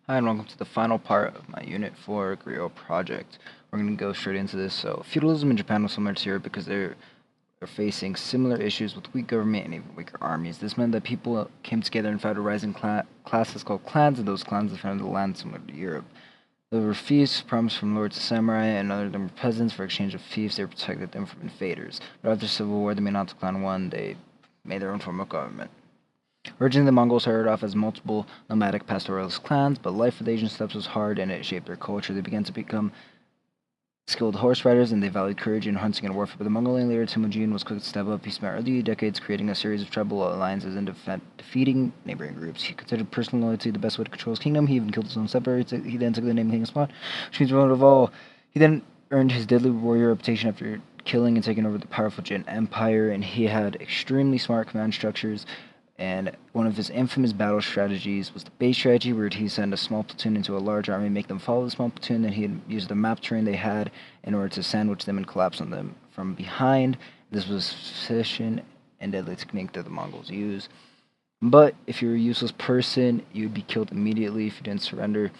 Hi, and welcome to the final part of my Unit 4 Griot project. We're going to go straight into this. So, feudalism in Japan was similar to Europe because they're facing similar issues with weak government and even weaker armies. This meant that people came together and fought a rising classes called clans, and those clans defended the land similar to Europe. There were fiefs promised from lords to samurai, and other than were peasants. For exchange of fiefs, they protected them from invaders. But after civil war, the Minato clan won. They made their own form of government. Originally, the Mongols started off as multiple nomadic pastoralist clans, but life for the Asian steppes was hard and it shaped their culture. They began to become skilled horse riders and they valued courage in hunting and warfare. But the Mongolian leader Temujin was quick to step up. He spent early decades creating a series of tribal alliances and defeating neighboring groups. He considered personal loyalty the best way to control his kingdom. He even killed his own stepbrother. He then took the name King of Spot, which means remote of all. He then earned his deadly warrior reputation after killing and taking over the powerful Jin Empire, and he had extremely smart command structures. And one of his infamous battle strategies was the base strategy, where he'd send a small platoon into a large army, make them follow the small platoon, then he'd use the map terrain they had in order to sandwich them and collapse on them from behind. This was efficient and deadly technique that the Mongols used. But if you were a useless person, you'd be killed immediately if you didn't surrender.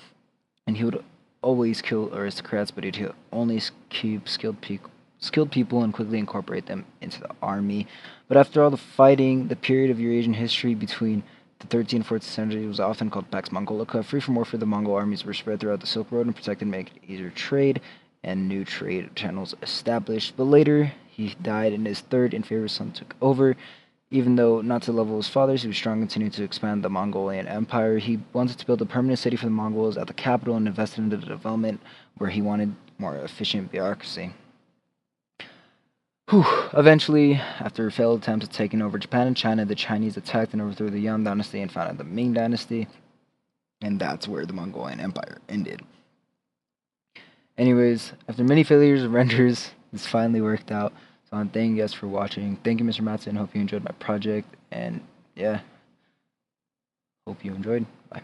And he would always kill aristocrats, but he'd only keep skilled people and quickly incorporate them into the army. But after all the fighting, the period of Eurasian history between the 13th and 14th century was often called Pax Mongolica. Free from warfare, the Mongol armies were spread throughout the Silk Road and protected, making it easier trade and new trade channels established. But later, he died, and his third and favorite son took over. Even though not to the level of his fathers, he was strong and continued to expand the Mongolian Empire. He wanted to build a permanent city for the Mongols at the capital and invested into the development where he wanted more efficient bureaucracy. Eventually, after failed attempts at taking over Japan and China, the Chinese attacked and overthrew the Yuan dynasty and founded the Ming dynasty, and that's where the Mongolian Empire ended. Anyways, after many failures and renders, this finally worked out. So I'm thanking you guys for watching. Thank you, Mr. Matson. Hope you enjoyed my project, and yeah, hope you enjoyed. Bye.